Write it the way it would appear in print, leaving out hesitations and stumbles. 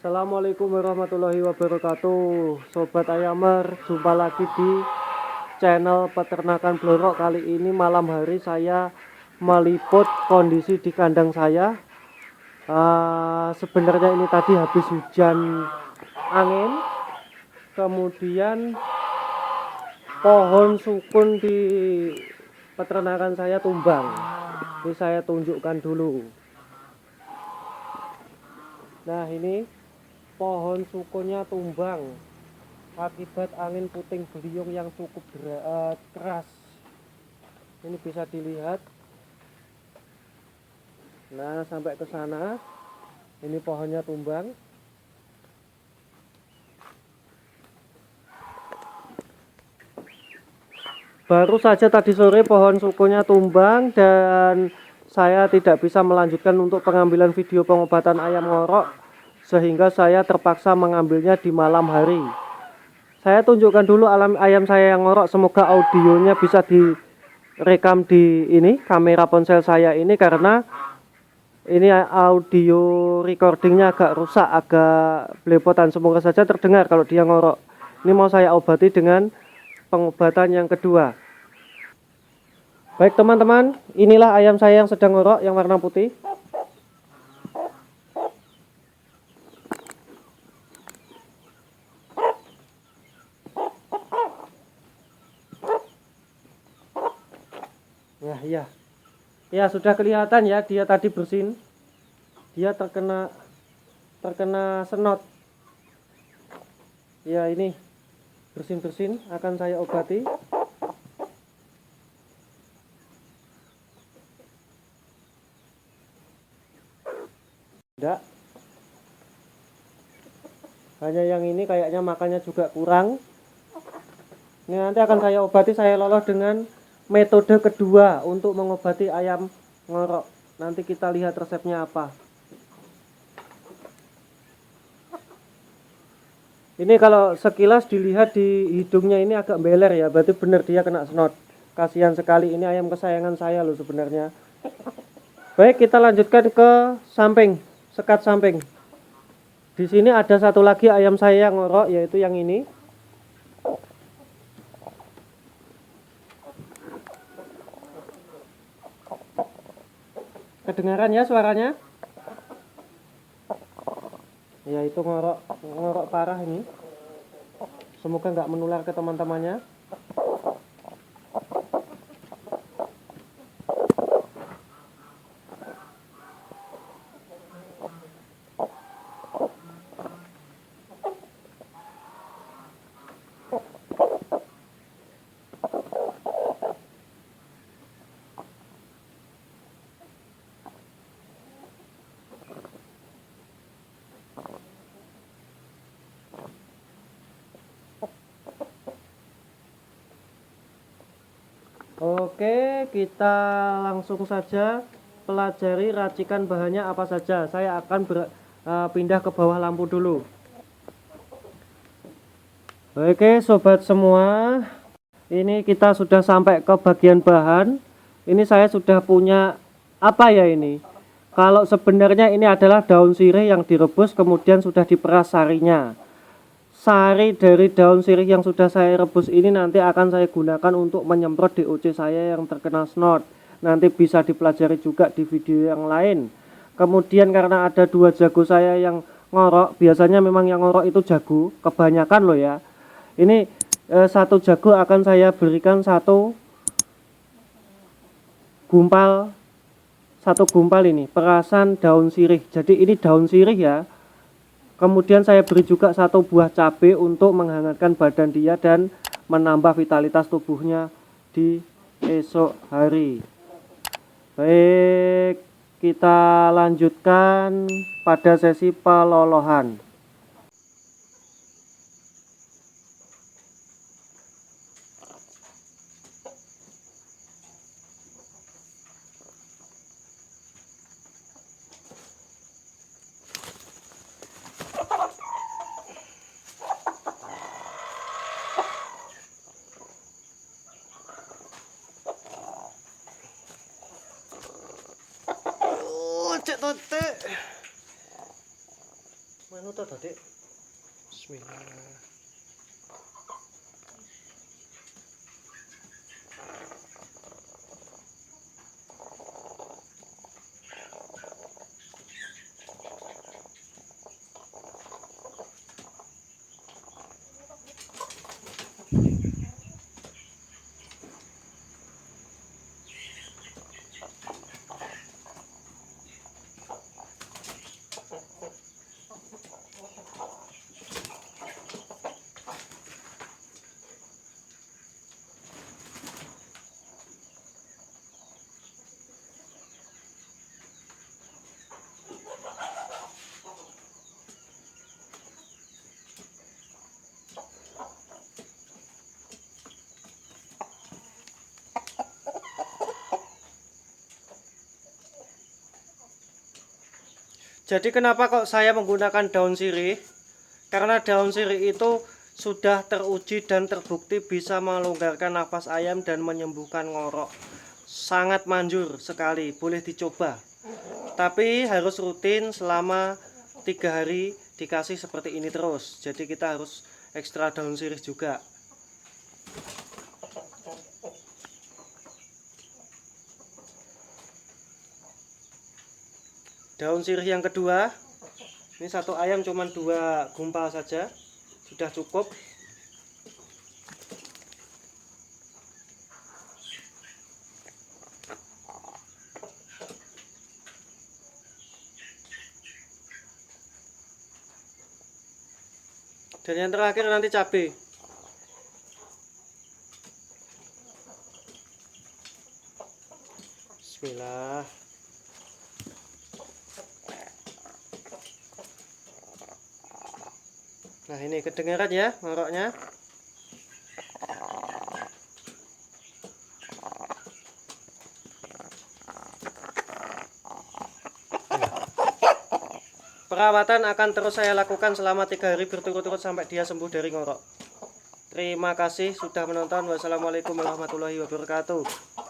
Assalamualaikum warahmatullahi wabarakatuh. Sobat Ayamer, jumpa lagi di channel peternakan blorok. Kali ini malam hari saya meliput kondisi di kandang saya. Sebenarnya ini tadi habis hujan angin, kemudian pohon sukun di peternakan saya tumbang. Ini saya tunjukkan dulu. Nah, ini pohon sukunnya tumbang akibat angin puting beliung yang cukup keras. Ini bisa dilihat. Nah, sampai ke sana. Ini pohonnya tumbang. Baru saja tadi sore pohon sukunnya tumbang dan saya tidak bisa melanjutkan untuk pengambilan video pengobatan ayam ngorok, sehingga saya terpaksa mengambilnya di malam hari. Saya tunjukkan dulu ayam saya yang ngorok. Semoga audionya bisa direkam di ini kamera ponsel saya ini, karena ini audio recordingnya agak rusak, agak belepotan. Semoga saja terdengar kalau dia ngorok. Ini mau saya obati dengan pengobatan yang kedua. Baik teman-teman, inilah ayam saya yang sedang ngorok, yang warna putih. Nah, ya sudah kelihatan ya, dia tadi bersin, dia terkena senot. Ya, ini bersin akan saya obati. Tidak, hanya yang ini kayaknya makannya juga kurang. Ini nanti akan saya obati. Saya lolos dengan metode kedua untuk mengobati ayam ngorok. Nanti kita lihat resepnya apa. Ini kalau sekilas dilihat di hidungnya ini agak beler ya, berarti benar dia kena snot. Kasihan sekali, ini ayam kesayangan saya loh sebenarnya. Baik, kita lanjutkan ke samping, sekat samping. Di sini ada satu lagi ayam saya yang ngorok, yaitu yang ini. Kedengaran ya suaranya? Ya, itu ngorok parah ini. Semoga nggak menular ke teman-temannya. Oke, kita langsung saja pelajari racikan bahannya apa saja. Saya akan pindah ke bawah lampu dulu. Oke sobat semua, ini kita sudah sampai ke bagian bahan. Ini saya sudah punya apa ya ini? Kalau sebenarnya ini adalah daun sirih yang direbus kemudian sudah diperas sarinya. Sari dari daun sirih yang sudah saya rebus ini nanti akan saya gunakan untuk menyemprot DOC saya yang terkena snot. Nanti bisa dipelajari juga di video yang lain. Kemudian karena ada dua jago saya yang ngorok, biasanya memang yang ngorok itu jago, kebanyakan loh ya. Ini satu jago akan saya berikan satu gumpal ini perasan daun sirih. Jadi ini daun sirih ya. Kemudian saya beri juga satu buah cabai untuk menghangatkan badan dia dan menambah vitalitas tubuhnya di esok hari. Baik, kita lanjutkan pada sesi pelolohan. Cek tote Manu to tadi. Bismillah. Jadi kenapa kok saya menggunakan daun sirih? Karena daun sirih itu sudah teruji dan terbukti bisa melonggarkan nafas ayam dan menyembuhkan ngorok. Sangat manjur sekali, boleh dicoba. Tapi harus rutin selama 3 hari dikasih seperti ini terus. Jadi kita harus ekstra daun sirih juga. Daun sirih yang kedua, ini satu ayam cuma 2 gumpal saja, sudah cukup. Dan yang terakhir nanti cabai. Bismillah. Nah ini kedengaran ya ngoroknya. Perawatan akan terus saya lakukan selama 3 hari berturut-turut sampai dia sembuh dari ngorok. Terima kasih sudah menonton. Wassalamualaikum warahmatullahi wabarakatuh.